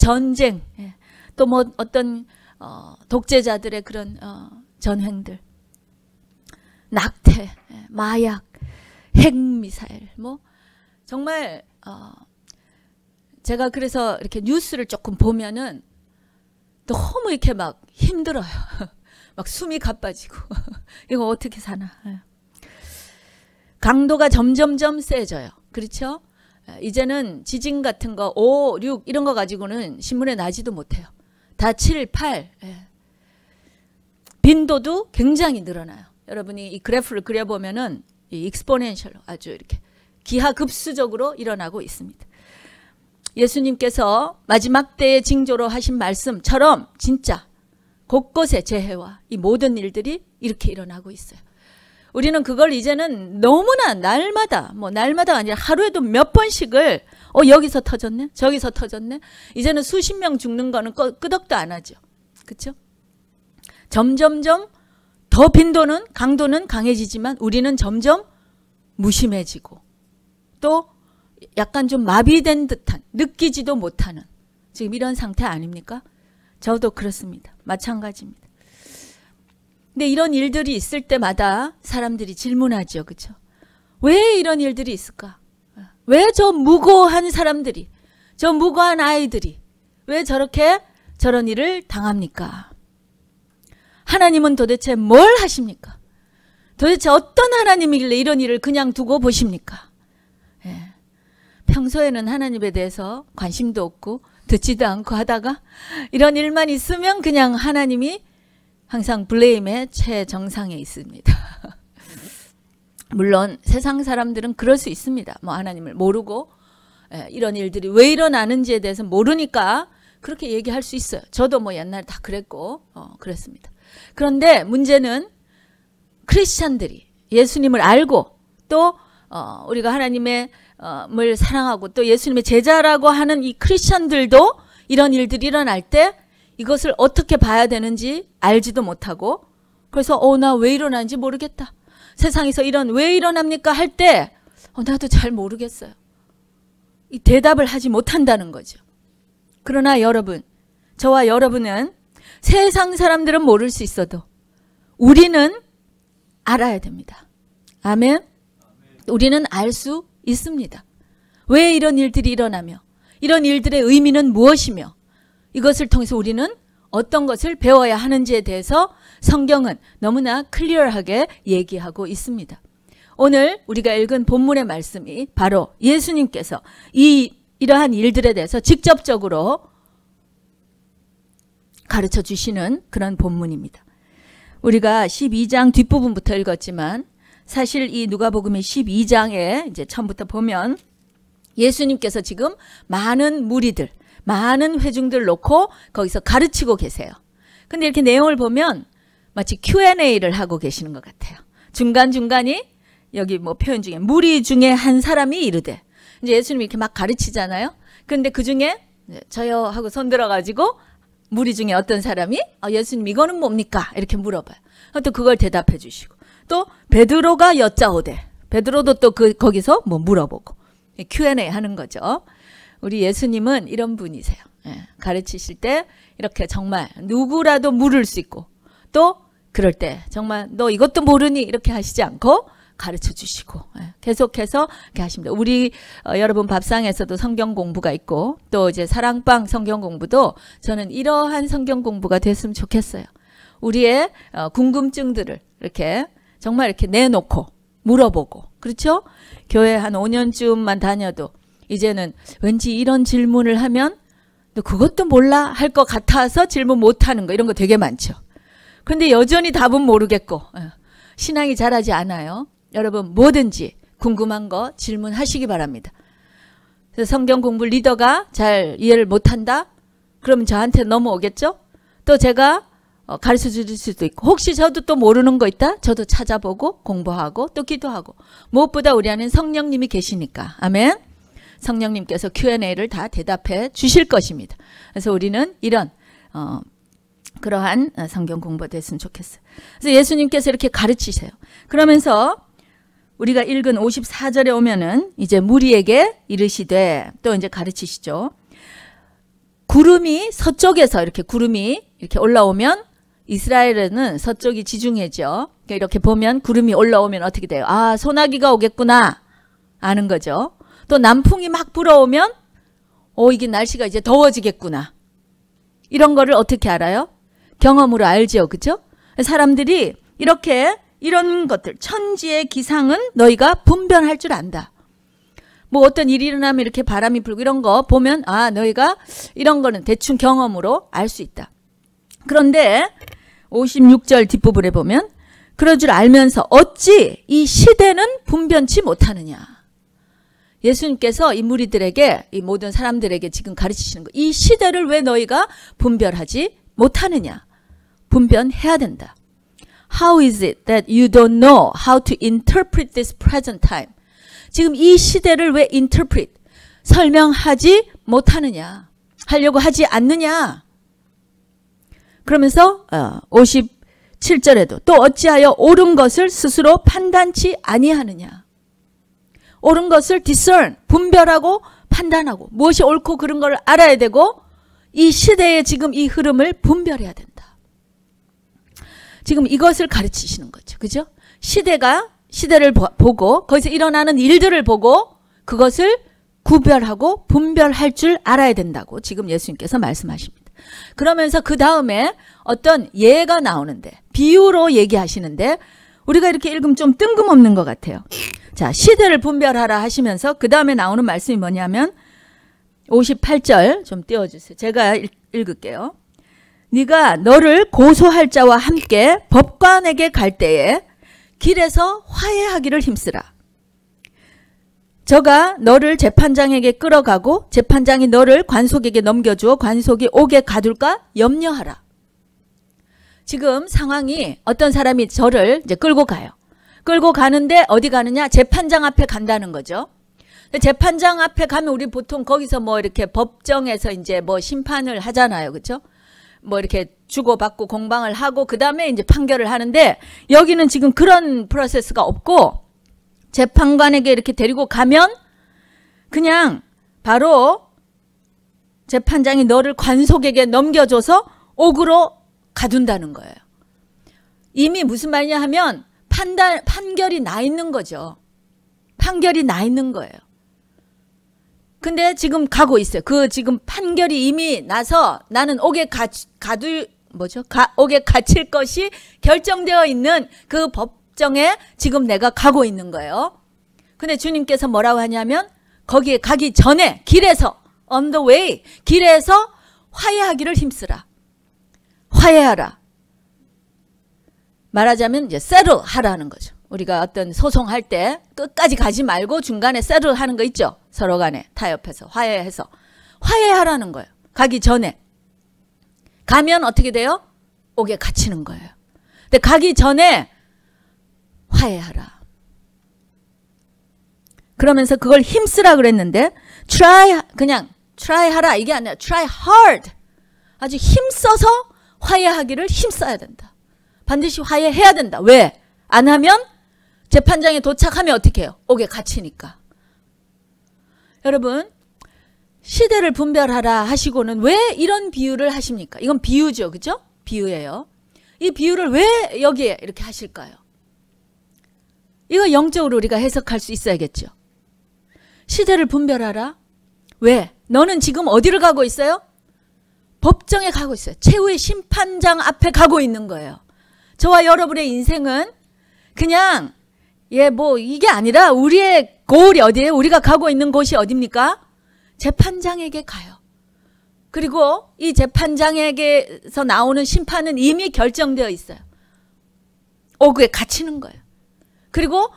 전쟁, 또 뭐 어떤 독재자들의 그런 전횡들, 낙태, 마약, 핵미사일, 뭐 정말 제가 그래서 이렇게 뉴스를 조금 보면은 너무 이렇게 막 힘들어요. 막 숨이 가빠지고 이거 어떻게 사나. 강도가 점점점 세져요. 그렇죠? 이제는 지진 같은 거 5, 6 이런 거 가지고는 신문에 나지도 못해요. 다 7, 8. 빈도도 굉장히 늘어나요. 여러분이 이 그래프를 그려보면은 이 익스포넨셜로 아주 이렇게 기하급수적으로 일어나고 있습니다. 예수님께서 마지막 때의 징조로 하신 말씀처럼 진짜 곳곳에 재해와 이 모든 일들이 이렇게 일어나고 있어요. 우리는 그걸 이제는 너무나 날마다, 뭐 날마다가 아니라 하루에도 몇 번씩을 여기서 터졌네, 저기서 터졌네. 이제는 수십 명 죽는 거는 끄덕도 안 하죠. 그렇죠? 점점점 더 빈도는, 강도는 강해지지만 우리는 점점 무심해지고 또 약간 좀 마비된 듯한, 느끼지도 못하는 지금 이런 상태 아닙니까? 저도 그렇습니다. 마찬가지입니다. 근데 이런 일들이 있을 때마다 사람들이 질문하죠. 그렇죠? 왜 이런 일들이 있을까? 왜 저 무고한 사람들이, 저 무고한 아이들이 왜 저런 일을 당합니까? 하나님은 도대체 뭘 하십니까? 도대체 어떤 하나님이길래 이런 일을 그냥 두고 보십니까? 평소에는 하나님에 대해서 관심도 없고 듣지도 않고 하다가 이런 일만 있으면 그냥 하나님이 항상 블레임의 최정상에 있습니다. 물론 세상 사람들은 그럴 수 있습니다. 뭐 하나님을 모르고 이런 일들이 왜 일어나는지에 대해서 모르니까 그렇게 얘기할 수 있어요. 저도 뭐 옛날에 다 그랬고 그랬습니다. 그런데 문제는 크리스찬들이 예수님을 알고 또 우리가 하나님의 을 사랑하고 또 예수님의 제자라고 하는 이 크리스찬들도 이런 일들이 일어날 때 이것을 어떻게 봐야 되는지 알지도 못하고 그래서 나 왜 일어나는지 모르겠다. 세상에서 왜 일어납니까 할 때 나도 잘 모르겠어요. 이 대답을 하지 못한다는 거죠. 그러나 여러분, 저와 여러분은 세상 사람들은 모를 수 있어도 우리는 알아야 됩니다. 아멘. 우리는 알 수 있습니다. 왜 이런 일들이 일어나며 이런 일들의 의미는 무엇이며 이것을 통해서 우리는 어떤 것을 배워야 하는지에 대해서 성경은 너무나 클리어하게 얘기하고 있습니다. 오늘 우리가 읽은 본문의 말씀이 바로 예수님께서 이러한 일들에 대해서 직접적으로 가르쳐 주시는 그런 본문입니다. 우리가 12장 뒷부분부터 읽었지만 사실 이 누가복음의 12장에 이제 처음부터 보면 예수님께서 지금 많은 무리들, 많은 회중들 놓고 거기서 가르치고 계세요. 근데 이렇게 내용을 보면 마치 Q&A를 하고 계시는 것 같아요. 중간중간이 여기 뭐 표현 중에 무리 중에 한 사람이 이르되 이제 예수님이 이렇게 막 가르치잖아요. 그런데 그 중에 저요 하고 손 들어가지고 무리 중에 어떤 사람이 예수님 이거는 뭡니까? 이렇게 물어봐요. 또 그걸 대답해 주시고 또 베드로가 여짜오되 베드로도 또 거기서 뭐 물어보고 Q&A 하는 거죠. 우리 예수님은 이런 분이세요. 가르치실 때 이렇게 정말 누구라도 물을 수 있고 또 그럴 때 정말 너 이것도 모르니 이렇게 하시지 않고 가르쳐 주시고 계속해서 이렇게 하십니다. 우리 여러분 밥상에서도 성경 공부가 있고 또 이제 사랑방 성경 공부도 저는 이러한 성경 공부가 됐으면 좋겠어요. 우리의 궁금증들을 이렇게 정말 이렇게 내놓고 물어보고 그렇죠? 교회 한 5년쯤만 다녀도 이제는 왠지 이런 질문을 하면 너 그것도 몰라 할 것 같아서 질문 못하는 거 이런 거 되게 많죠. 그런데 여전히 답은 모르겠고 신앙이 자라지 않아요. 여러분 뭐든지 궁금한 거 질문하시기 바랍니다. 그래서 성경 공부 리더가 잘 이해를 못한다? 그러면 저한테 넘어오겠죠? 또 제가 가르쳐 줄 수도 있고 혹시 저도 또 모르는 거 있다? 저도 찾아보고 공부하고 또 기도하고 무엇보다 우리 안에 성령님이 계시니까 아멘. 성령님께서 Q&A를 다 대답해 주실 것입니다. 그래서 우리는 이런 그러한 성경 공부가 됐으면 좋겠어요. 그래서 예수님께서 이렇게 가르치세요. 그러면서 우리가 읽은 54절에 오면은 이제 무리에게 이르시되 또 이제 가르치시죠. 구름이 서쪽에서 이렇게 구름이 이렇게 올라오면 이스라엘에는 서쪽이 지중해죠. 그러니까 이렇게 보면 구름이 올라오면 어떻게 돼요? 아, 소나기가 오겠구나 아는 거죠. 또 남풍이 막 불어오면 이게 날씨가 이제 더워지겠구나. 이런 거를 어떻게 알아요? 경험으로 알죠. 그죠? 사람들이 이렇게 이런 것들 천지의 기상은 너희가 분별할 줄 안다. 뭐 어떤 일이 일어나면 이렇게 바람이 불고 이런 거 보면 아, 너희가 이런 거는 대충 경험으로 알 수 있다. 그런데 56절 뒷부분에 보면 그럴 줄 알면서 어찌 이 시대는 분변치 못하느냐. 예수님께서 이 무리들에게 이 모든 사람들에게 지금 가르치시는 거. 이 시대를 왜 너희가 분별하지 못하느냐. 분변해야 된다. How is it that you don't know how to interpret this present time? 지금 이 시대를 왜 interpret, 설명하지 못하느냐. 하려고 하지 않느냐. 그러면서 57절에도 또 어찌하여 옳은 것을 스스로 판단치 아니하느냐. 옳은 것을 discern, 분별하고 판단하고 무엇이 옳고 그런 걸 알아야 되고 이 시대의 지금 이 흐름을 분별해야 된다. 지금 이것을 가르치시는 거죠. 그죠? 시대를 보고 거기서 일어나는 일들을 보고 그것을 구별하고 분별할 줄 알아야 된다고 지금 예수님께서 말씀하십니다. 그러면서 그 다음에 어떤 예가 나오는데 비유로 얘기하시는데 우리가 이렇게 읽으면 좀 뜬금없는 것 같아요. 자, 시대를 분별하라 하시면서 그 다음에 나오는 말씀이 뭐냐면 58절 좀 띄워주세요. 제가 읽을게요. 네가 너를 고소할 자와 함께 법관에게 갈 때에 길에서 화해하기를 힘쓰라. 저가 너를 재판장에게 끌어가고 재판장이 너를 관속에게 넘겨주어 관속이 옥에 가둘까 염려하라. 지금 상황이 어떤 사람이 저를 이제 끌고 가요. 끌고 가는데 어디 가느냐? 재판장 앞에 간다는 거죠. 재판장 앞에 가면 우리 보통 거기서 뭐 이렇게 법정에서 이제 뭐 심판을 하잖아요. 그렇죠? 뭐 이렇게 주고받고 공방을 하고 그 다음에 이제 판결을 하는데 여기는 지금 그런 프로세스가 없고 재판관에게 이렇게 데리고 가면 그냥 바로 재판장이 너를 관속에게 넘겨줘서 옥으로 가둔다는 거예요. 이미 무슨 말이냐 하면 판결이 나 있는 거죠. 판결이 나 있는 거예요. 근데 지금 가고 있어요. 그 지금 판결이 이미 나서 나는 옥에 옥에 갇힐 것이 결정되어 있는 그 법정에 지금 내가 가고 있는 거예요. 근데 주님께서 뭐라고 하냐면 거기에 가기 전에 길에서 on the way 길에서 화해하기를 힘쓰라. 화해하라. 말하자면 이제 settle 하라는 거죠. 우리가 어떤 소송할 때 끝까지 가지 말고 중간에 settle 하는 거 있죠. 서로 간에 타협해서 화해해서 화해하라는 거예요. 가기 전에. 가면 어떻게 돼요? 옥에 갇히는 거예요. 근데 가기 전에 화해하라. 그러면서 그걸 힘쓰라 그랬는데 그냥 try 하라 이게 아니라 try hard. 아주 힘써서 화해하기를 힘써야 된다. 반드시 화해해야 된다. 왜? 안 하면 재판장에 도착하면 어떻게 해요? 옥에 갇히니까. 여러분 시대를 분별하라 하시고는 왜 이런 비유를 하십니까? 이건 비유죠. 그죠? 비유예요. 이 비유를 왜 여기에 이렇게 하실까요? 이거 영적으로 우리가 해석할 수 있어야겠죠. 시대를 분별하라. 왜? 너는 지금 어디를 가고 있어요? 법정에 가고 있어요. 최후의 심판장 앞에 가고 있는 거예요. 저와 여러분의 인생은 그냥 뭐 이게 아니라 우리의 고을이 어디예요? 우리가 가고 있는 곳이 어디입니까? 재판장에게 가요. 그리고 이 재판장에게서 나오는 심판은 이미 결정되어 있어요. 옥에 갇히는 거예요. 그리고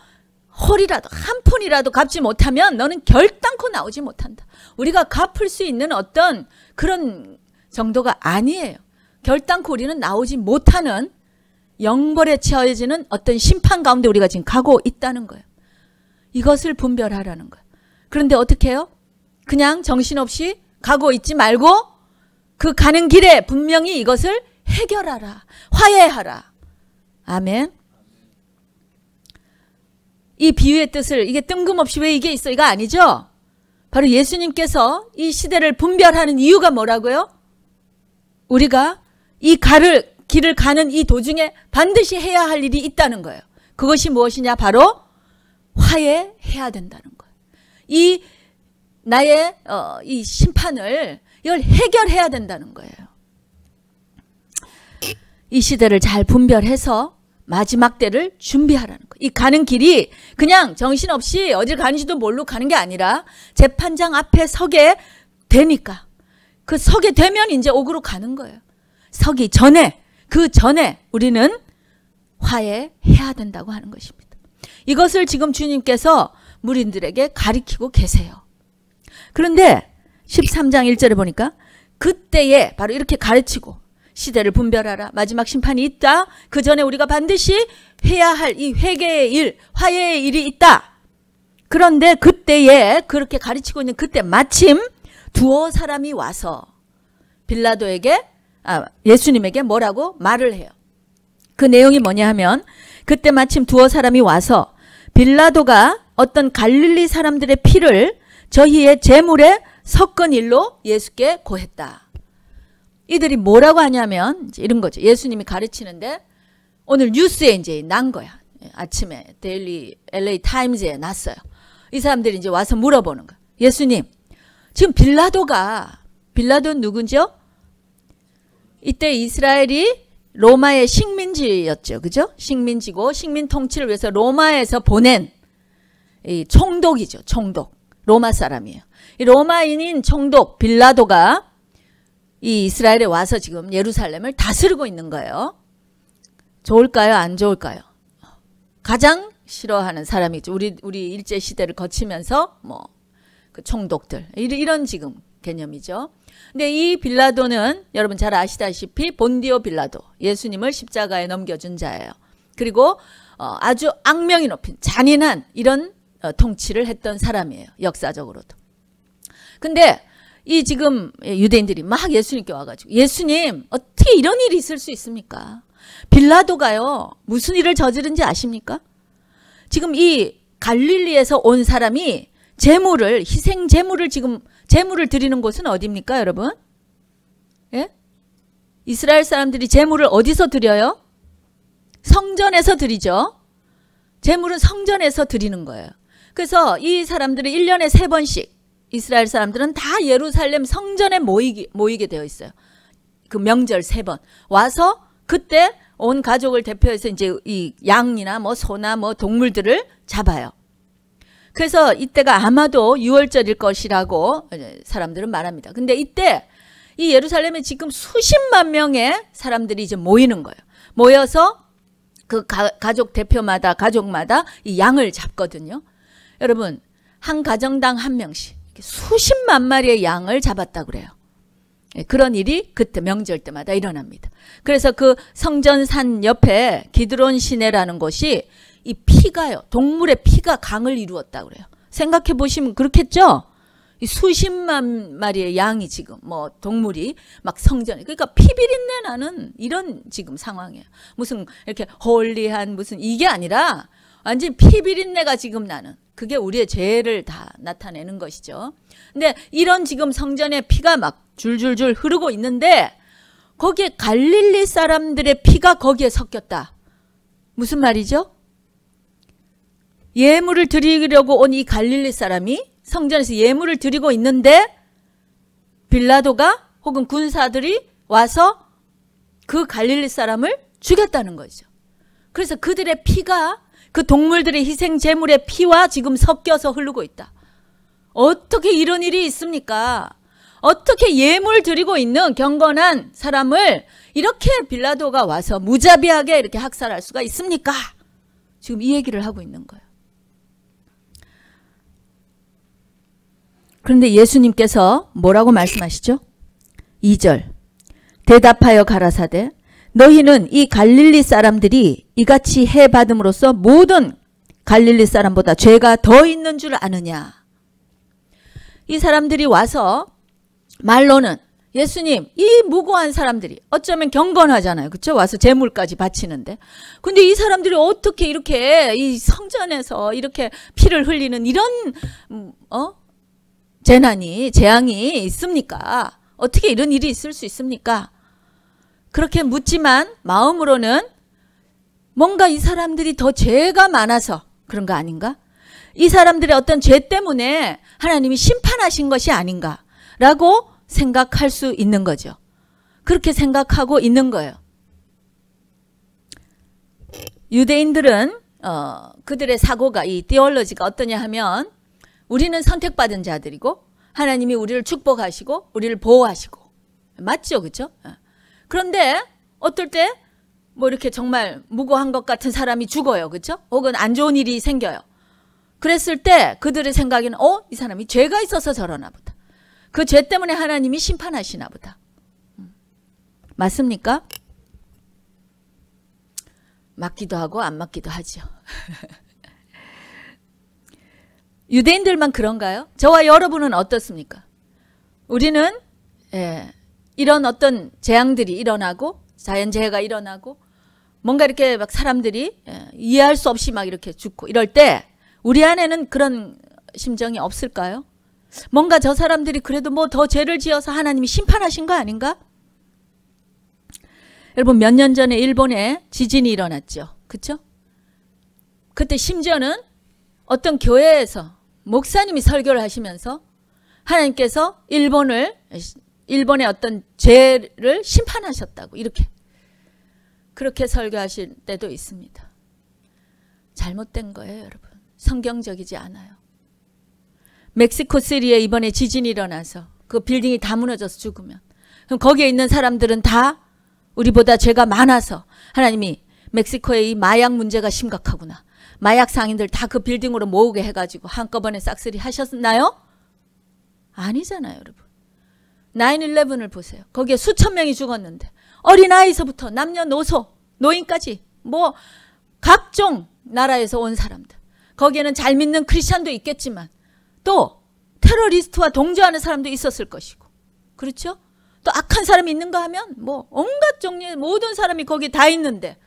홀이라도 한 푼이라도 갚지 못하면 너는 결단코 나오지 못한다. 우리가 갚을 수 있는 어떤 그런 정도가 아니에요. 결단코 우리는 나오지 못하는 영벌에 처해지는 어떤 심판 가운데 우리가 지금 가고 있다는 거예요. 이것을 분별하라는 거예요. 그런데 어떻게 해요? 그냥 정신없이 가고 있지 말고 그 가는 길에 분명히 이것을 해결하라. 화해하라. 아멘. 이 비유의 뜻을 이게 뜬금없이 왜 이게 있어? 이거 아니죠? 바로 예수님께서 이 시대를 분별하는 이유가 뭐라고요? 우리가 이 길을 가는 이 도중에 반드시 해야 할 일이 있다는 거예요. 그것이 무엇이냐? 바로 화해해야 된다는 거예요. 이 나의 이 심판을 이걸 해결해야 된다는 거예요. 이 시대를 잘 분별해서 마지막 때를 준비하라는 거예요. 이 가는 길이 그냥 정신없이 어딜 가는지도 모르고 가는 게 아니라 재판장 앞에 서게 되니까 그 서게 되면 이제 옥으로 가는 거예요. 서기 전에 그 전에 우리는 화해해야 된다고 하는 것입니다. 이것을 지금 주님께서 무리들에게 가르치고 계세요. 그런데 13장 1절에 보니까 그때에 바로 이렇게 가르치고 시대를 분별하라. 마지막 심판이 있다. 그 전에 우리가 반드시 해야 할 이 회개의 일, 화해의 일이 있다. 그런데 그때에 그렇게 가르치고 있는 그때 마침 두어 사람이 와서 예수님에게 뭐라고 말을 해요. 그 내용이 뭐냐 하면 그때 마침 두어 사람이 와서 빌라도가 어떤 갈릴리 사람들의 피를 저희의 제물에 섞은 일로 예수께 고했다. 이들이 뭐라고 하냐면 이런 거죠. 예수님이 가르치는데 오늘 뉴스에 이제 난 거야. 아침에 데일리 LA 타임즈에 났어요. 이 사람들이 이제 와서 물어보는 거야. 예수님, 지금 빌라도는 누구죠? 이때 이스라엘이 로마의 식민지였죠. 그죠? 식민지고 식민 통치를 위해서 로마에서 보낸 이 총독이죠. 총독. 로마 사람이에요. 이 로마인인 총독 빌라도가 이 이스라엘에 와서 지금 예루살렘을 다스리고 있는 거예요. 좋을까요? 안 좋을까요? 가장 싫어하는 사람이죠. 우리 일제 시대를 거치면서 그 총독들 이런 지금 개념이죠. 근데 이 빌라도는 여러분 잘 아시다시피 본디오 빌라도, 예수님을 십자가에 넘겨준 자예요. 그리고 아주 악명이 높은 잔인한 이런 통치를 했던 사람이에요. 역사적으로도. 근데 이 지금 유대인들이 막 예수님께 와가지고 예수님 어떻게 이런 일이 있을 수 있습니까? 빌라도가요 무슨 일을 저지른지 아십니까? 지금 이 갈릴리에서 온 사람이 희생 제물을 지금 제물을 드리는 곳은 어디입니까 여러분? 예? 이스라엘 사람들이 제물을 어디서 드려요? 성전에서 드리죠. 제물은 성전에서 드리는 거예요. 그래서 이 사람들이 1년에 3번씩 이스라엘 사람들은 다 예루살렘 성전에 모이게 되어 있어요. 그 명절 3번 와서 그때 온 가족을 대표해서 이제 이 양이나 소나 동물들을 잡아요. 그래서 이때가 아마도 6월절일 것이라고 사람들은 말합니다. 근데 이때 이 예루살렘에 지금 수십만 명의 사람들이 이제 모이는 거예요. 모여서 그 가족마다 이 양을 잡거든요. 여러분 한 가정당 한 명씩 수십만 마리의 양을 잡았다고 그래요. 그런 일이 그때 명절 때마다 일어납니다. 그래서 그 성전산 옆에 기드론 시내라는 곳이 이 피가요. 동물의 피가 강을 이루었다고 그래요. 생각해 보시면 그렇겠죠? 이 수십만 마리의 양이 지금 동물이 막 성전에 그러니까 피비린내 나는 이런 지금 상황이에요. 무슨 이렇게 홀리한 무슨 이게 아니라 완전 피비린내가 지금 나는 그게 우리의 죄를 다 나타내는 것이죠. 근데 이런 지금 성전에 피가 막 줄줄줄 흐르고 있는데 거기에 갈릴리 사람들의 피가 거기에 섞였다. 무슨 말이죠? 예물을 드리려고 온 이 갈릴리 사람이 성전에서 예물을 드리고 있는데 빌라도가 혹은 군사들이 와서 그 갈릴리 사람을 죽였다는 거죠. 그래서 그들의 피가 그 동물들의 희생 제물의 피와 지금 섞여서 흐르고 있다. 어떻게 이런 일이 있습니까? 어떻게 예물 드리고 있는 경건한 사람을 이렇게 빌라도가 와서 무자비하게 이렇게 학살할 수가 있습니까? 지금 이 얘기를 하고 있는 거예요. 그런데 예수님께서 뭐라고 말씀하시죠? 2절 대답하여 가라사대 너희는 이 갈릴리 사람들이 이같이 해받음으로써 모든 갈릴리 사람보다 죄가 더 있는 줄 아느냐. 이 사람들이 와서 말로는 예수님 이 무고한 사람들이 어쩌면 경건하잖아요. 그렇죠? 와서 재물까지 바치는데. 근데 이 사람들이 어떻게 이렇게 이 성전에서 이렇게 피를 흘리는 이런 재앙이 있습니까? 어떻게 이런 일이 있을 수 있습니까? 그렇게 묻지만 마음으로는 뭔가 이 사람들이 더 죄가 많아서 그런 거 아닌가? 이 사람들의 어떤 죄 때문에 하나님이 심판하신 것이 아닌가라고 생각할 수 있는 거죠. 그렇게 생각하고 있는 거예요. 유대인들은 그들의 사고가, 이 디올로지가 어떠냐 하면 우리는 선택받은 자들이고 하나님이 우리를 축복하시고 우리를 보호하시고, 맞죠? 그죠? 그런데 어떨 때 뭐 이렇게 정말 무고한 것 같은 사람이 죽어요. 그죠? 혹은 안 좋은 일이 생겨요. 그랬을 때 그들의 생각에는 이 사람이 죄가 있어서 저러나 보다. 그 죄 때문에 하나님이 심판하시나 보다. 맞습니까? 맞기도 하고 안 맞기도 하죠. 유대인들만 그런가요? 저와 여러분은 어떻습니까? 우리는 이런 어떤 재앙들이 일어나고 자연재해가 일어나고 뭔가 이렇게 막 사람들이 이해할 수 없이 막 이렇게 죽고 이럴 때 우리 안에는 그런 심정이 없을까요? 뭔가 저 사람들이 그래도 뭐 더 죄를 지어서 하나님이 심판하신 거 아닌가? 여러분, 몇 년 전에 일본에 지진이 일어났죠. 그렇죠? 그때 심지어는 어떤 교회에서 목사님이 설교를 하시면서 하나님께서 일본의 어떤 죄를 심판하셨다고 이렇게 그렇게 설교하실 때도 있습니다. 잘못된 거예요, 여러분. 성경적이지 않아요. 멕시코시티에 이번에 지진이 일어나서 그 빌딩이 다 무너져서 죽으면 그럼 거기에 있는 사람들은 다 우리보다 죄가 많아서 하나님이 멕시코의 이 마약 문제가 심각하구나. 마약 상인들 다 그 빌딩으로 모으게 해가지고 한꺼번에 싹쓸이 하셨나요? 아니잖아요, 여러분. 9/11을 보세요. 거기에 수천 명이 죽었는데 어린아이서부터 남녀노소, 노인까지 뭐 각종 나라에서 온 사람들. 거기에는 잘 믿는 크리스찬도 있겠지만 또 테러리스트와 동조하는 사람도 있었을 것이고, 그렇죠? 또 악한 사람이 있는가 하면 뭐 온갖 종류의 모든 사람이 거기 다 있는데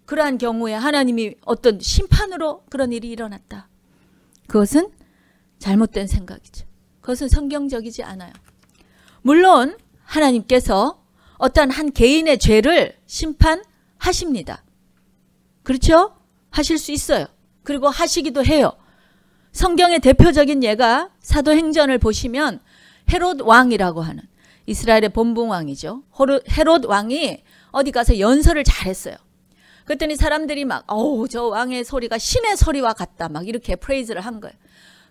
그러한 경우에 하나님이 어떤 심판으로 그런 일이 일어났다. 그것은 잘못된 생각이죠. 그것은 성경적이지 않아요. 물론 하나님께서 어떤 한 개인의 죄를 심판하십니다. 그렇죠? 하실 수 있어요. 그리고 하시기도 해요. 성경의 대표적인 예가 사도행전을 보시면 헤롯 왕이라고 하는 이스라엘의 본붕왕이죠. 헤롯 왕이 어디 가서 연설을 잘했어요. 그랬더니 사람들이 막 저 왕의 소리가 신의 소리와 같다 막 이렇게 프레이즈를 한 거예요.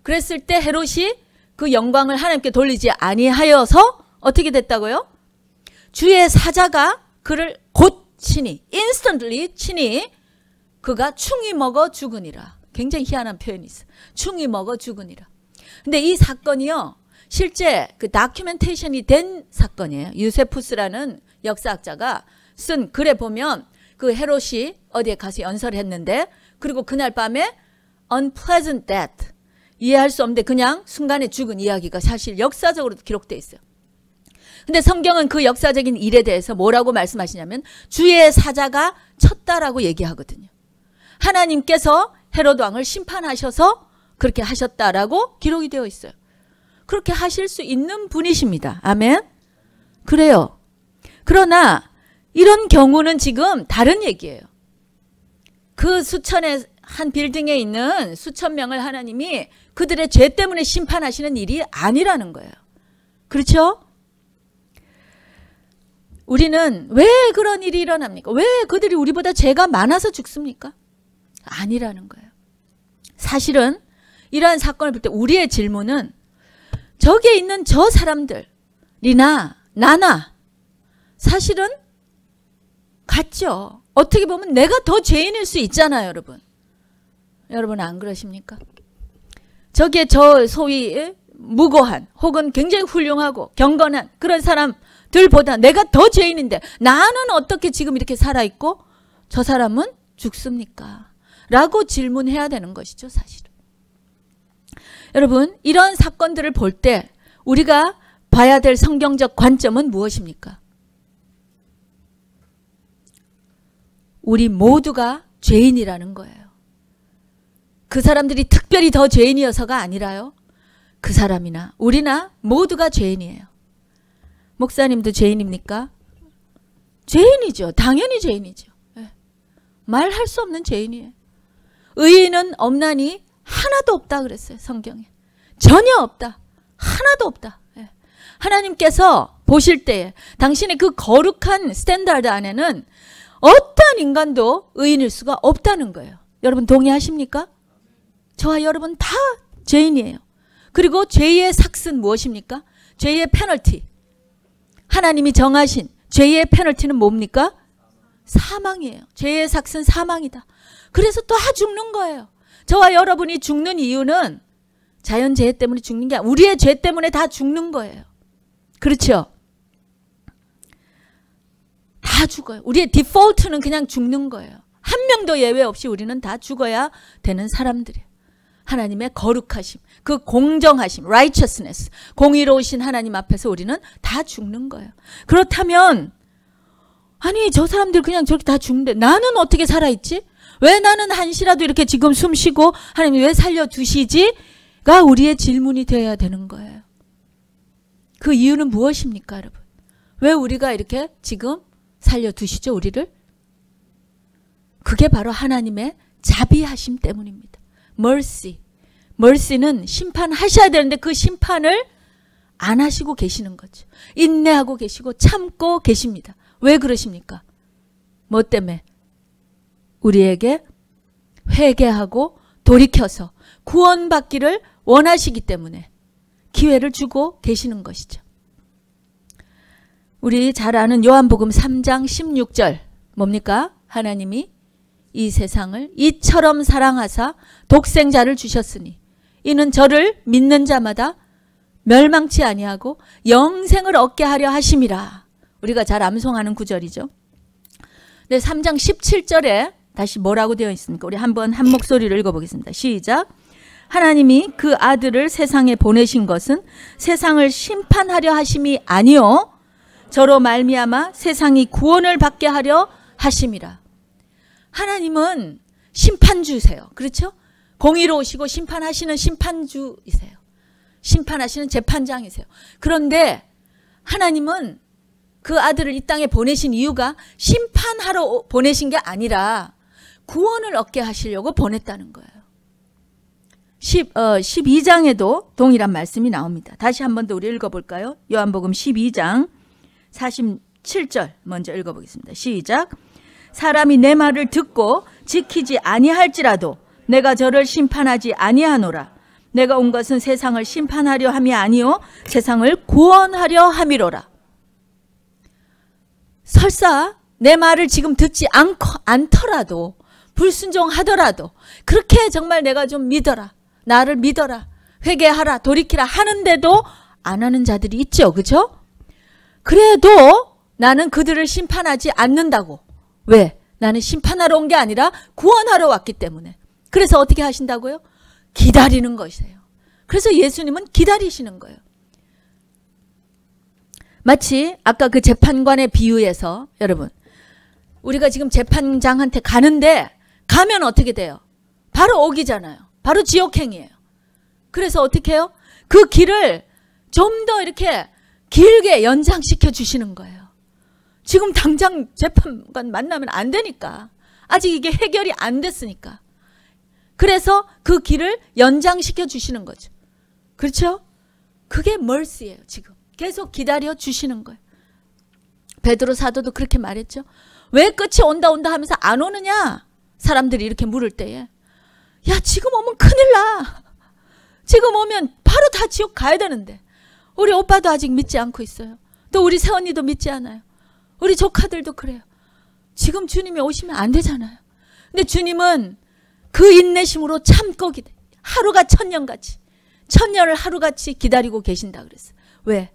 그랬을 때 헤롯이 그 영광을 하나님께 돌리지 아니하여서 어떻게 됐다고요? 주의 사자가 그를 곧 친히 instantly 친히 그가 충이 먹어 죽으니라. 굉장히 희한한 표현이 있어요. 충이 먹어 죽으니라. 근데 이 사건이요, 실제 그 다큐멘테이션이 된 사건이에요. 유세푸스라는 역사학자가 쓴 글에 보면 그 헤롯이 어디에 가서 연설했는데, 그리고 그날 밤에 unpleasant death, 이해할 수 없는데 그냥 순간에 죽은 이야기가 사실 역사적으로도 기록되어 있어요. 근데 성경은 그 역사적인 일에 대해서 뭐라고 말씀하시냐면 주의 사자가 쳤다라고 얘기하거든요. 하나님께서 헤롯 왕을 심판하셔서 그렇게 하셨다라고 기록이 되어 있어요. 그렇게 하실 수 있는 분이십니다. 아멘. 그래요. 그러나 이런 경우는 지금 다른 얘기예요. 그 수천의 한 빌딩에 있는 수천 명을 하나님이 그들의 죄 때문에 심판하시는 일이 아니라는 거예요. 그렇죠? 우리는 왜 그런 일이 일어납니까? 왜 그들이 우리보다 죄가 많아서 죽습니까? 아니라는 거예요. 사실은 이러한 사건을 볼 때 우리의 질문은 저기에 있는 저 사람들이나 나나 사실은 같죠. 어떻게 보면 내가 더 죄인일 수 있잖아요, 여러분. 여러분 안 그러십니까? 저기에 저 소위 무고한 혹은 굉장히 훌륭하고 경건한 그런 사람들보다 내가 더 죄인인데 나는 어떻게 지금 이렇게 살아있고 저 사람은 죽습니까? 라고 질문해야 되는 것이죠, 사실은. 여러분, 이런 사건들을 볼 때 우리가 봐야 될 성경적 관점은 무엇입니까? 우리 모두가 죄인이라는 거예요. 그 사람들이 특별히 더 죄인이어서가 아니라요. 그 사람이나 우리나 모두가 죄인이에요. 목사님도 죄인입니까? 죄인이죠. 당연히 죄인이죠. 예. 말할 수 없는 죄인이에요. 의인은 없나니 하나도 없다 그랬어요. 성경에. 전혀 없다. 하나도 없다. 예. 하나님께서 보실 때에 당신의 그 거룩한 스탠다드 안에는 어떤 인간도 의인일 수가 없다는 거예요. 여러분 동의하십니까? 저와 여러분 다 죄인이에요. 그리고 죄의 삭은 무엇입니까? 죄의 페널티. 하나님이 정하신 죄의 페널티는 뭡니까? 사망이에요. 죄의 삭은 사망이다. 그래서 또 다 죽는 거예요. 저와 여러분이 죽는 이유는 자연재해 때문에 죽는 게 아니라 우리의 죄 때문에 다 죽는 거예요. 그렇죠? 다 죽어요. 우리의 디폴트는 그냥 죽는 거예요. 한 명도 예외 없이 우리는 다 죽어야 되는 사람들이에요. 하나님의 거룩하심, 그 공정하심, righteousness, 공의로우신 하나님 앞에서 우리는 다 죽는 거예요. 그렇다면 아니 저 사람들 그냥 저렇게 다 죽는데 나는 어떻게 살아있지? 왜 나는 한시라도 이렇게 지금 숨 쉬고 하나님이 왜 살려두시지? 가 우리의 질문이 되어야 되는 거예요. 그 이유는 무엇입니까 여러분? 왜 우리가 이렇게 지금 살려두시죠 우리를? 그게 바로 하나님의 자비하심 때문입니다. mercy. mercy는 심판하셔야 되는데 그 심판을 안 하시고 계시는 거죠. 인내하고 계시고 참고 계십니다. 왜 그러십니까? 뭐 때문에? 우리에게 회개하고 돌이켜서 구원받기를 원하시기 때문에 기회를 주고 계시는 것이죠. 우리 잘 아는 요한복음 3장 16절 뭡니까? 하나님이 이 세상을 이처럼 사랑하사 독생자를 주셨으니 이는 저를 믿는 자마다 멸망치 아니하고 영생을 얻게 하려 하심이라. 우리가 잘 암송하는 구절이죠. 네, 3장 17절에 다시 뭐라고 되어 있습니까? 우리 한번 한 목소리를 읽어보겠습니다. 시작. 하나님이 그 아들을 세상에 보내신 것은 세상을 심판하려 하심이 아니요 저로 말미암아 세상이 구원을 받게 하려 하심이라. 하나님은 심판주세요. 그렇죠? 공의로우시고 심판하시는 심판주이세요. 심판하시는 재판장이세요. 그런데 하나님은 그 아들을 이 땅에 보내신 이유가 심판하러 보내신 게 아니라 구원을 얻게 하시려고 보냈다는 거예요. 12장에도 동일한 말씀이 나옵니다. 다시 한 번 더 우리 읽어볼까요? 요한복음 12장 47절 먼저 읽어보겠습니다. 시작. 사람이 내 말을 듣고 지키지 아니할지라도 내가 저를 심판하지 아니하노라. 내가 온 것은 세상을 심판하려 함이 아니요 세상을 구원하려 함이로라. 설사 내 말을 지금 듣지 않더라도 불순종하더라도 그렇게 정말 내가 좀 믿어라. 나를 믿어라. 회개하라. 돌이키라 하는데도 안 하는 자들이 있죠. 그렇죠? 그래도 나는 그들을 심판하지 않는다고. 왜? 나는 심판하러 온 게 아니라 구원하러 왔기 때문에. 그래서 어떻게 하신다고요? 기다리는 것이에요. 그래서 예수님은 기다리시는 거예요. 마치 아까 그 재판관의 비유에서 여러분 우리가 지금 재판장한테 가는데 가면 어떻게 돼요? 바로 오기잖아요. 바로 지옥행이에요. 그래서 어떻게 해요? 그 길을 좀 더 이렇게 길게 연장시켜 주시는 거예요. 지금 당장 재판관 만나면 안 되니까. 아직 이게 해결이 안 됐으니까. 그래서 그 길을 연장시켜 주시는 거죠. 그렇죠? 그게 mercy예요. 지금. 계속 기다려 주시는 거예요. 베드로 사도도 그렇게 말했죠. 왜 끝이 온다 하면서 안 오느냐? 사람들이 이렇게 물을 때에. 야, 지금 오면 큰일 나. 지금 오면 바로 다 지옥 가야 되는데. 우리 오빠도 아직 믿지 않고 있어요. 또 우리 새언니도 믿지 않아요. 우리 조카들도 그래요. 지금 주님이 오시면 안 되잖아요. 근데 주님은 그 인내심으로 참고 하루가 천년같이 천년을 하루같이 기다리고 계신다 그랬어요. 왜?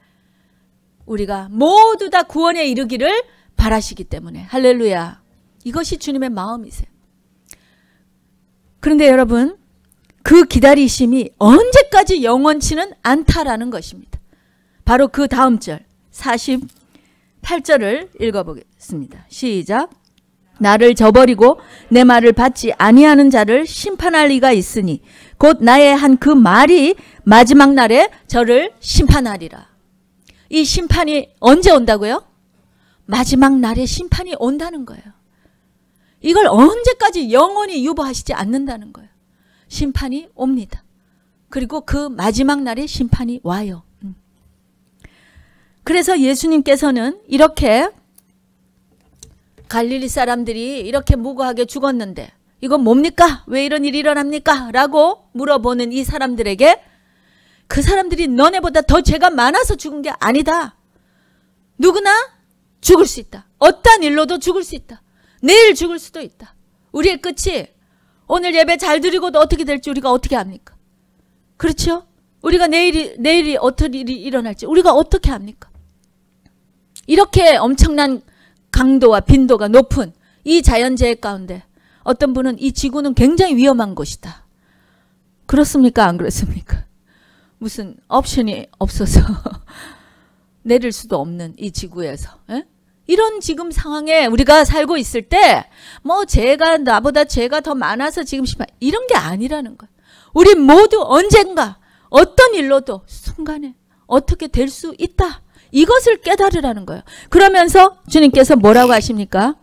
우리가 모두 다 구원에 이르기를 바라시기 때문에. 할렐루야. 이것이 주님의 마음이세요. 그런데 여러분 그 기다리심이 언제까지 영원치는 않다라는 것입니다. 바로 그 다음 절 48절을 읽어보겠습니다. 시작. 나를 저버리고 내 말을 받지 아니하는 자를 심판할 리가 있으니 곧 나의 한 그 말이 마지막 날에 저를 심판하리라. 이 심판이 언제 온다고요? 마지막 날에 심판이 온다는 거예요. 이걸 언제까지 영원히 유보하시지 않는다는 거예요. 심판이 옵니다. 그리고 그 마지막 날에 심판이 와요. 그래서 예수님께서는 이렇게 갈릴리 사람들이 이렇게 무고하게 죽었는데 이건 뭡니까? 왜 이런 일이 일어납니까? 라고 물어보는 이 사람들에게 그 사람들이 너네보다 더 죄가 많아서 죽은 게 아니다. 누구나 죽을 수 있다. 어떤 일로도 죽을 수 있다. 내일 죽을 수도 있다. 우리의 끝이 오늘 예배 잘 드리고도 어떻게 될지 우리가 어떻게 압니까? 그렇죠? 우리가 내일이 어떤 일이 일어날지 우리가 어떻게 압니까? 이렇게 엄청난 강도와 빈도가 높은 이 자연재해 가운데 어떤 분은 이 지구는 굉장히 위험한 곳이다. 그렇습니까? 안 그렇습니까? 무슨 옵션이 없어서 내릴 수도 없는 이 지구에서 이런 지금 상황에 우리가 살고 있을 때 뭐 나보다 죄가 더 많아서 지금 이런 게 아니라는 거예요. 우리 모두 언젠가 어떤 일로도 순간에 어떻게 될 수 있다. 이것을 깨달으라는 거예요. 그러면서 주님께서 뭐라고 하십니까?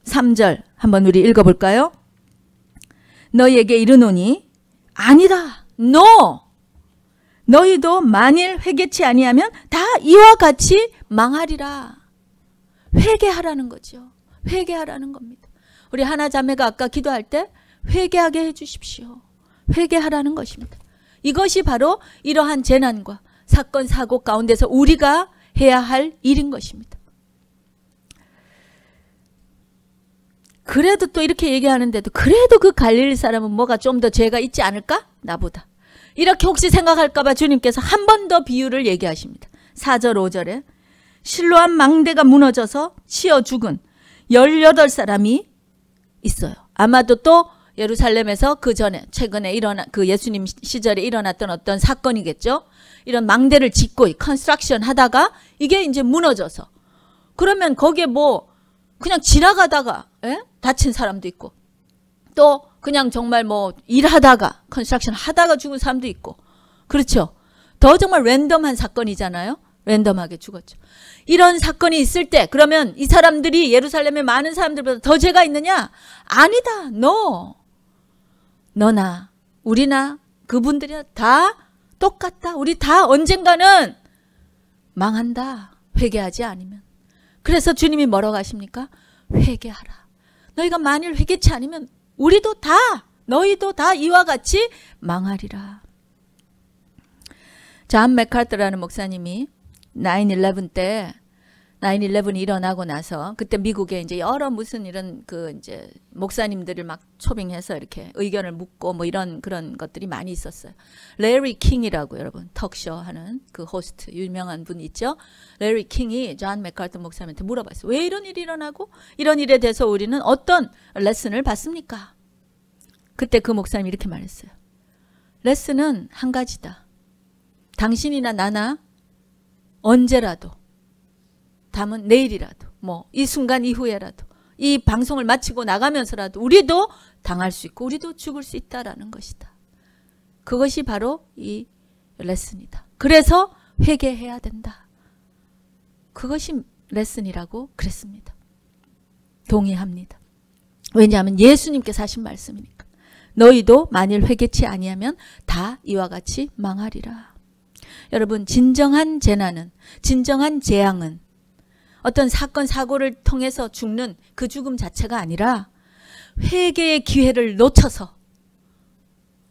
3절 한번 우리 읽어볼까요? 너희에게 이르노니 아니다. No. 너희도 만일 회개치 아니하면 다 이와 같이 망하리라. 회개하라는 거죠. 회개하라는 겁니다. 우리 하나 자매가 아까 기도할 때 회개하게 해주십시오. 회개하라는 것입니다. 이것이 바로 이러한 재난과 사건 사고 가운데서 우리가 해야 할 일인 것입니다. 그래도 또 이렇게 얘기하는데도 그래도 그 갈릴리 사람은 뭐가 좀 더 죄가 있지 않을까? 나보다. 이렇게 혹시 생각할까 봐 주님께서 한 번 더 비유를 얘기하십니다. 4절 5절에 실로암 망대가 무너져서 치어 죽은 18사람이 있어요. 아마도 또 예루살렘에서 그 전에 최근에 그 예수님 시절에 일어났던 어떤 사건이겠죠. 이런 망대를 짓고 컨스트럭션 하다가 이게 이제 무너져서 그러면 거기에 뭐 그냥 지나가다가 다친 사람도 있고 또 그냥 정말 뭐 일하다가 컨스트럭션 하다가 죽은 사람도 있고 그렇죠. 더 정말 랜덤한 사건이잖아요. 랜덤하게 죽었죠. 이런 사건이 있을 때 그러면 이 사람들이 예루살렘의 많은 사람들보다 더 죄가 있느냐? 아니다. 너나 우리나 그분들이나 다 똑같다. 우리 다 언젠가는 망한다. 회개하지 않으면. 그래서 주님이 뭐라고 하십니까? 회개하라. 너희가 만일 회개치 않으면 우리도 다 너희도 다 이와 같이 망하리라. 존 맥카트라는 목사님이 9/11 때 9/11이 일어나고 나서 그때 미국에 이제 여러 무슨 이런 이제 목사님들을 막 초빙해서 이렇게 의견을 묻고 뭐 이런 그런 것들이 많이 있었어요. 레리 킹이라고 여러분 턱쇼 하는 그 호스트 유명한 분 있죠. 레리 킹이 존 맥카트 목사님한테 물어봤어요. 왜 이런 일이 일어나고 이런 일에 대해서 우리는 어떤 레슨을 받습니까? 그때 그 목사님이 이렇게 말했어요. 레슨은 한 가지다. 당신이나 나나 언제라도 담은 내일이라도 뭐 이 순간 이후에라도 이 방송을 마치고 나가면서라도 우리도 당할 수 있고 우리도 죽을 수 있다라는 것이다. 그것이 바로 이 레슨이다. 그래서 회개해야 된다. 그것이 레슨이라고 그랬습니다. 동의합니다. 왜냐하면 예수님께서 하신 말씀이니까. 너희도 만일 회개치 아니하면 다 이와 같이 망하리라. 여러분 진정한 재난은 진정한 재앙은 어떤 사건 사고를 통해서 죽는 그 죽음 자체가 아니라 회개의 기회를 놓쳐서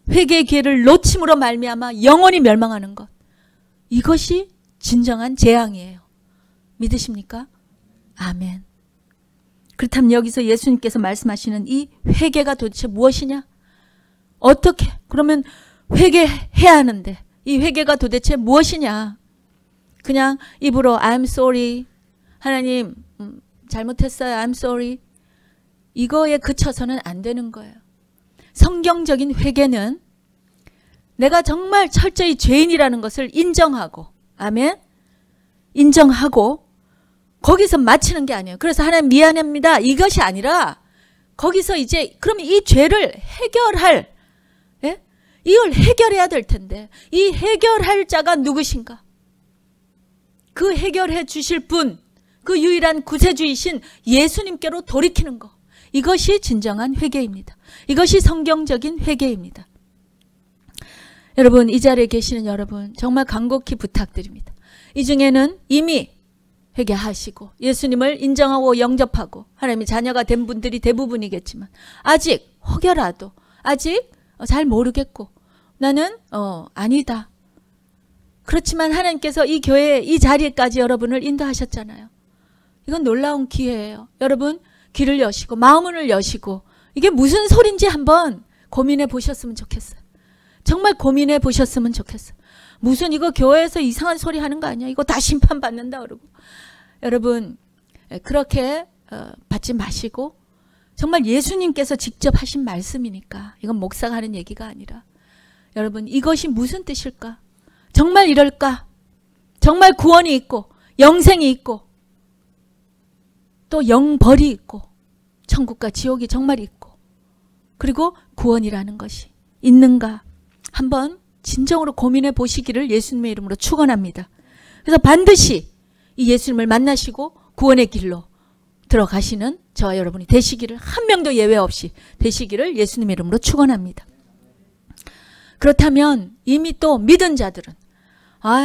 회개의 기회를 놓침으로 말미암아 영원히 멸망하는 것. 이것이 진정한 재앙이에요. 믿으십니까? 아멘. 그렇다면 여기서 예수님께서 말씀하시는 이 회개가 도대체 무엇이냐? 어떻게? 그러면 회개해야 하는데 이 회개가 도대체 무엇이냐? 그냥 입으로 I'm sorry. 하나님 잘못했어요. I'm sorry. 이거에 그쳐서는 안 되는 거예요. 성경적인 회개는 내가 정말 철저히 죄인이라는 것을 인정하고 아멘? 인정하고 거기서 마치는 게 아니에요. 그래서 하나님 미안합니다. 이것이 아니라 거기서 이제 그러면 이 죄를 해결할 이걸 해결해야 될 텐데 이 해결할 자가 누구신가? 그 해결해 주실 분, 그 유일한 구세주이신 예수님께로 돌이키는 것. 이것이 진정한 회개입니다. 이것이 성경적인 회개입니다. 여러분, 이 자리에 계시는 여러분 정말 간곡히 부탁드립니다. 이 중에는 이미 회개하시고 예수님을 인정하고 영접하고 하나님의 자녀가 된 분들이 대부분이겠지만 아직 혹여라도 아직 잘 모르겠고 나는 아니다. 그렇지만 하나님께서 이 교회 이 자리에까지 여러분을 인도하셨잖아요. 이건 놀라운 기회예요. 여러분 귀를 여시고 마음을 여시고 이게 무슨 소린지 한번 고민해 보셨으면 좋겠어요. 정말 고민해 보셨으면 좋겠어요. 무슨 이거 교회에서 이상한 소리 하는 거 아니야? 이거 다 심판받는다 그러고. 여러분 그렇게 받지 마시고 정말 예수님께서 직접 하신 말씀이니까 이건 목사가 하는 얘기가 아니라 여러분 이것이 무슨 뜻일까? 정말 이럴까? 정말 구원이 있고 영생이 있고 또 영벌이 있고 천국과 지옥이 정말 있고 그리고 구원이라는 것이 있는가? 한번 진정으로 고민해 보시기를 예수님의 이름으로 축원합니다. 그래서 반드시 이 예수님을 만나시고 구원의 길로 들어가시는 저와 여러분이 되시기를 한 명도 예외 없이 되시기를 예수님의 이름으로 축원합니다. 그렇다면 이미 또 믿은 자들은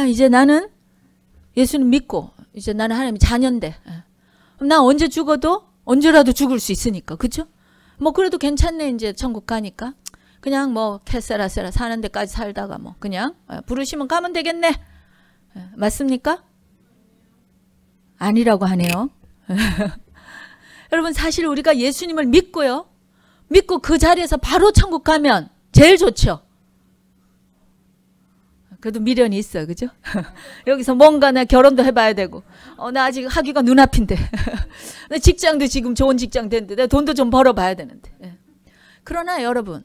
이제 나는 예수님 믿고 이제 나는 하나님의 자녀인데 나 언제 죽어도 언제라도 죽을 수 있으니까 그죠? 뭐 그래도 괜찮네 이제 천국 가니까 그냥 뭐 캐세라세라 사는 데까지 살다가 뭐 그냥 부르시면 가면 되겠네. 맞습니까? 아니라고 하네요. 여러분 사실 우리가 예수님을 믿고요. 믿고 그 자리에서 바로 천국 가면 제일 좋죠. 그래도 미련이 있어요. 그죠? 여기서 뭔가 나 결혼도 해봐야 되고 나 아직 하기가 눈앞인데 내 직장도 지금 좋은 직장 됐는데 내 돈도 좀 벌어봐야 되는데 그러나 여러분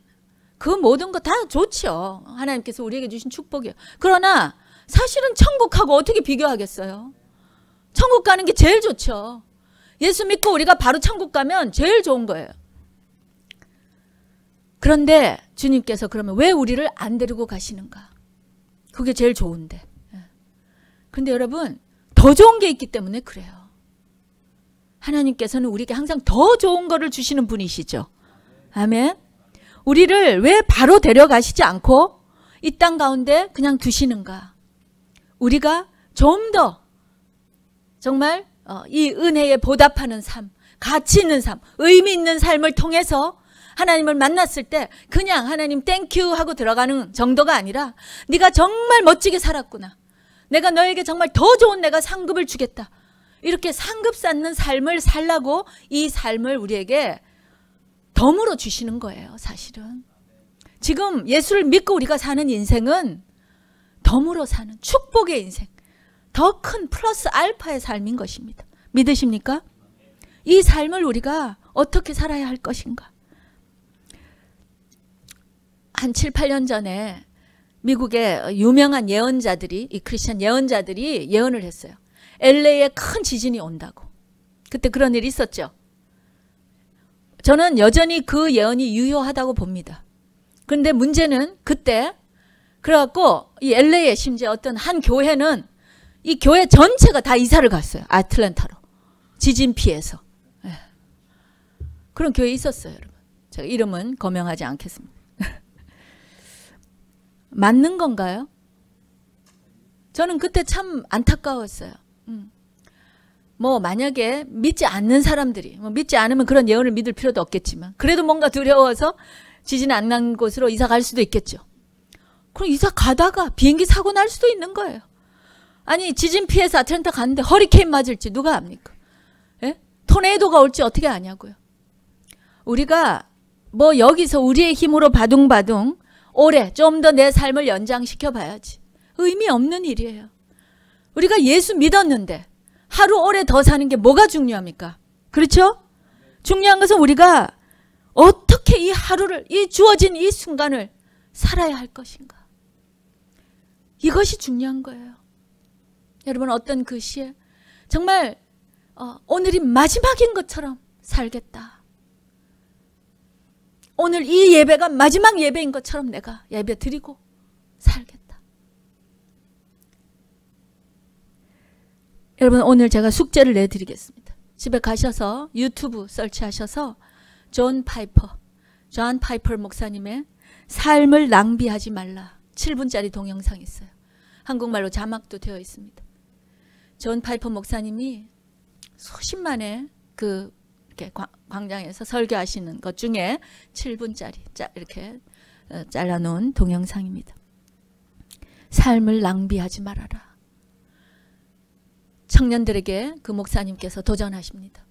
그 모든 거 다 좋죠. 하나님께서 우리에게 주신 축복이에요. 그러나 사실은 천국하고 어떻게 비교하겠어요? 천국 가는 게 제일 좋죠. 예수 믿고 우리가 바로 천국 가면 제일 좋은 거예요. 그런데 주님께서 그러면 왜 우리를 안 데리고 가시는가? 그게 제일 좋은데. 그런데 여러분 더 좋은 게 있기 때문에 그래요. 하나님께서는 우리에게 항상 더 좋은 거를 주시는 분이시죠. 아멘. 우리를 왜 바로 데려가시지 않고 이 땅 가운데 그냥 두시는가? 우리가 좀 더 정말 이 은혜에 보답하는 삶, 가치 있는 삶, 의미 있는 삶을 통해서 하나님을 만났을 때 그냥 하나님 땡큐 하고 들어가는 정도가 아니라 네가 정말 멋지게 살았구나. 내가 너에게 정말 더 좋은 내가 상급을 주겠다. 이렇게 상급 쌓는 삶을 살라고 이 삶을 우리에게 덤으로 주시는 거예요. 사실은. 지금 예수를 믿고 우리가 사는 인생은 덤으로 사는 축복의 인생. 더 큰 플러스 알파의 삶인 것입니다. 믿으십니까? 이 삶을 우리가 어떻게 살아야 할 것인가? 한 7, 8년 전에 미국의 유명한 예언자들이 이 크리스천 예언자들이 예언을 했어요. LA에 큰 지진이 온다고. 그때 그런 일이 있었죠. 저는 여전히 그 예언이 유효하다고 봅니다. 그런데 문제는 그때 그래갖고 이 LA에 심지어 어떤 한 교회는 이 교회 전체가 다 이사를 갔어요. 아틀랜타로. 지진 피해서. 그런 교회 있었어요. 여러분. 제가 이름은 거명하지 않겠습니다. 맞는 건가요? 저는 그때 참 안타까웠어요. 뭐 만약에 믿지 않는 사람들이 믿지 않으면 그런 예언을 믿을 필요도 없겠지만 그래도 뭔가 두려워서 지진 안 난 곳으로 이사 갈 수도 있겠죠. 그럼 이사 가다가 비행기 사고 날 수도 있는 거예요. 아니 지진 피해서 아틀랜타 갔는데 허리케인 맞을지 누가 압니까? 예? 토네이도가 올지 어떻게 아냐고요. 우리가 뭐 여기서 우리의 힘으로 바둥바둥 오래 좀 더 내 삶을 연장시켜 봐야지. 의미 없는 일이에요. 우리가 예수 믿었는데 하루 오래 더 사는 게 뭐가 중요합니까? 그렇죠? 중요한 것은 우리가 어떻게 이 하루를, 이 주어진 이 순간을 살아야 할 것인가. 이것이 중요한 거예요. 여러분 어떤 그 시에 정말 오늘이 마지막인 것처럼 살겠다. 오늘 이 예배가 마지막 예배인 것처럼 내가 예배 드리고 살겠다. 여러분 오늘 제가 숙제를 내드리겠습니다. 집에 가셔서 유튜브 설치하셔서 존 파이퍼 목사님의 삶을 낭비하지 말라 7분짜리 동영상이 있어요. 한국말로 자막도 되어 있습니다. 존 파이퍼 목사님이 수십만의 이렇게 광장에서 설교하시는 것 중에 7분짜리 이렇게 잘라놓은 동영상입니다. 삶을 낭비하지 말아라. 청년들에게 그 목사님께서 도전하십니다.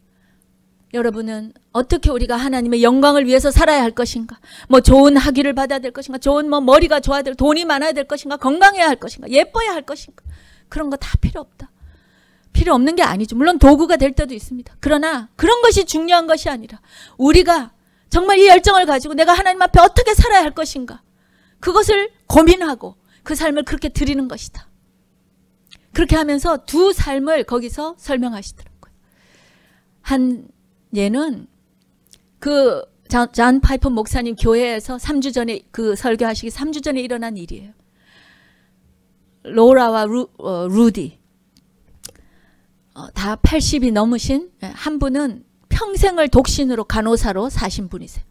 여러분은 어떻게 우리가 하나님의 영광을 위해서 살아야 할 것인가? 뭐 좋은 학위를 받아야 될 것인가? 좋은 머리가 좋아야 될, 돈이 많아야 될 것인가? 건강해야 할 것인가? 예뻐야 할 것인가? 그런 거 다 필요 없다. 필요 없는 게 아니죠. 물론 도구가 될 때도 있습니다. 그러나 그런 것이 중요한 것이 아니라 우리가 정말 이 열정을 가지고 내가 하나님 앞에 어떻게 살아야 할 것인가? 그것을 고민하고 그 삶을 그렇게 드리는 것이다. 그렇게 하면서 두 삶을 거기서 설명하시더라고요. 한 예는 존 파이퍼 목사님 교회에서 3주 전에 설교하시기 3주 전에 일어난 일이에요. 로라와 루디 다 80이 넘으신 한 분은 평생을 독신으로 간호사로 사신 분이세요.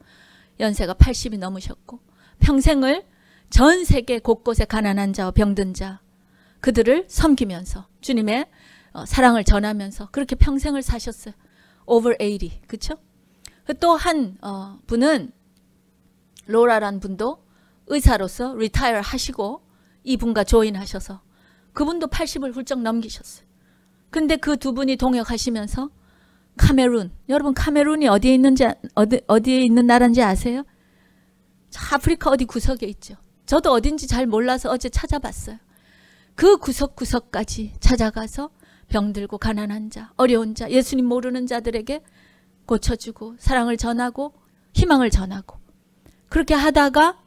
연세가 80이 넘으셨고 평생을 전 세계 곳곳에 가난한 자와 병든 자 그들을 섬기면서 주님의 사랑을 전하면서 그렇게 평생을 사셨어요. over 80 그쵸? 또 한 분은 로라란 분도 의사로서 리타이어 하시고 이분과 조인하셔서 그분도 80을 훌쩍 넘기셨어요. 근데 그 두 분이 동역하시면서 카메룬, 여러분 카메룬이 어디에 있는 나라인지 아세요? 아프리카 어디 구석에 있죠. 저도 어딘지 잘 몰라서 어제 찾아봤어요. 그 구석구석까지 찾아가서 병들고 가난한 자, 어려운 자, 예수님 모르는 자들에게 고쳐주고 사랑을 전하고 희망을 전하고 그렇게 하다가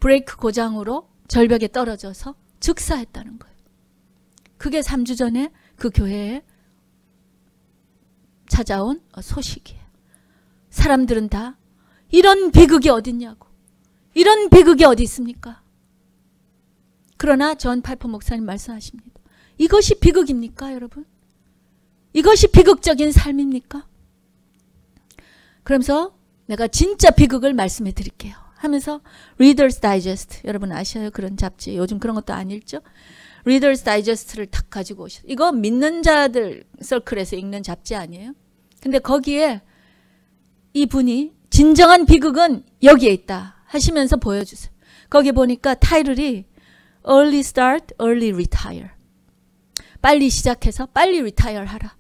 브레이크 고장으로 절벽에 떨어져서 즉사했다는 거예요. 그게 3주 전에 그 교회에 찾아온 소식이에요. 사람들은 다 이런 비극이 어딨냐고. 이런 비극이 어디 있습니까? 그러나 존 파이퍼 목사님 말씀하십니다. 이것이 비극입니까, 여러분? 이것이 비극적인 삶입니까? 그러면서 내가 진짜 비극을 말씀해 드릴게요. 하면서 Reader's Digest, 여러분 아셔요? 그런 잡지. 요즘 그런 것도 안 읽죠? Reader's Digest를 탁 가지고 오셨어요. 이거 믿는 자들 서클에서 읽는 잡지 아니에요? 근데 거기에 이분이 진정한 비극은 여기에 있다 하시면서 보여주세요. 거기 보니까 타이틀이 Early Start, Early Retire. 빨리 시작해서 빨리 리타이어 하라.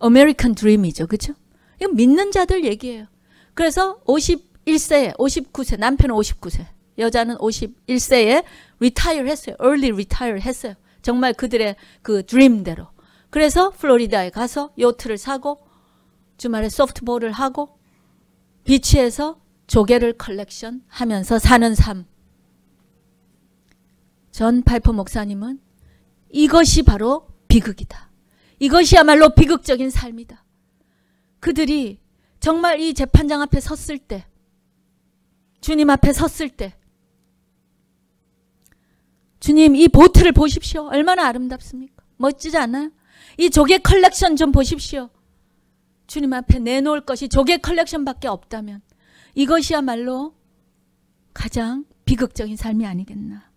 American Dream이죠. 그렇죠? 이거 믿는 자들 얘기예요. 그래서 51세, 59세, 남편은 59세, 여자는 51세에 리타이어 했어요. early retire 했어요. 정말 그들의 그 드림대로. 그래서 플로리다에 가서 요트를 사고 주말에 소프트볼을 하고 비치에서 조개를 컬렉션 하면서 사는 삶. 존 파이퍼 목사님은 이것이 바로 비극이다. 이것이야말로 비극적인 삶이다. 그들이 정말 이 재판장 앞에 섰을 때, 주님 앞에 섰을 때, 주님 이 보트를 보십시오. 얼마나 아름답습니까? 멋지지 않아요? 이 조개 컬렉션 좀 보십시오. 주님 앞에 내놓을 것이 조개 컬렉션밖에 없다면 이것이야말로 가장 비극적인 삶이 아니겠나.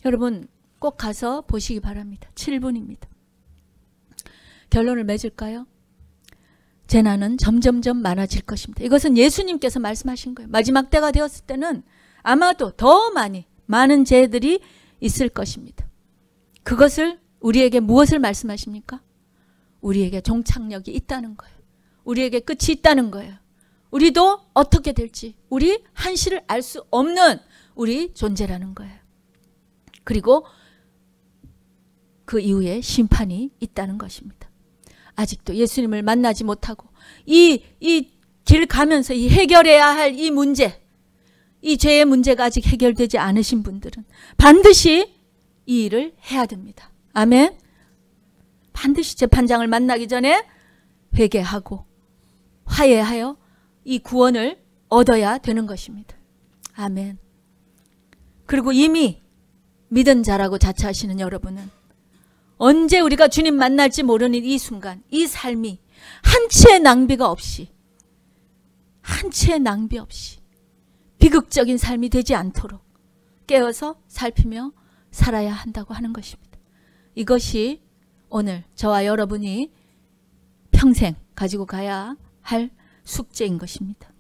여러분 꼭 가서 보시기 바랍니다. 7분입니다. 결론을 맺을까요? 재난은 점점점 많아질 것입니다. 이것은 예수님께서 말씀하신 거예요. 마지막 때가 되었을 때는 아마도 더 많은 죄들이 있을 것입니다. 그것을 우리에게 무엇을 말씀하십니까? 우리에게 종착역이 있다는 거예요. 우리에게 끝이 있다는 거예요. 우리도 어떻게 될지 우리 한시를 알 수 없는 우리 존재라는 거예요. 그리고 그 이후에 심판이 있다는 것입니다. 아직도 예수님을 만나지 못하고 이 길 가면서 이 해결해야 할 이 문제, 이 죄의 문제가 아직 해결되지 않으신 분들은 반드시 이 일을 해야 됩니다. 아멘. 반드시 재판장을 만나기 전에 회개하고 화해하여 이 구원을 얻어야 되는 것입니다. 아멘. 그리고 이미 믿은 자라고 자처하시는 여러분은 언제 우리가 주님 만날지 모르는 이 순간, 이 삶이 한 치의 낭비가 없이, 한 치의 낭비 없이 비극적인 삶이 되지 않도록 깨어서 살피며 살아야 한다고 하는 것입니다. 이것이 오늘 저와 여러분이 평생 가지고 가야 할 숙제인 것입니다.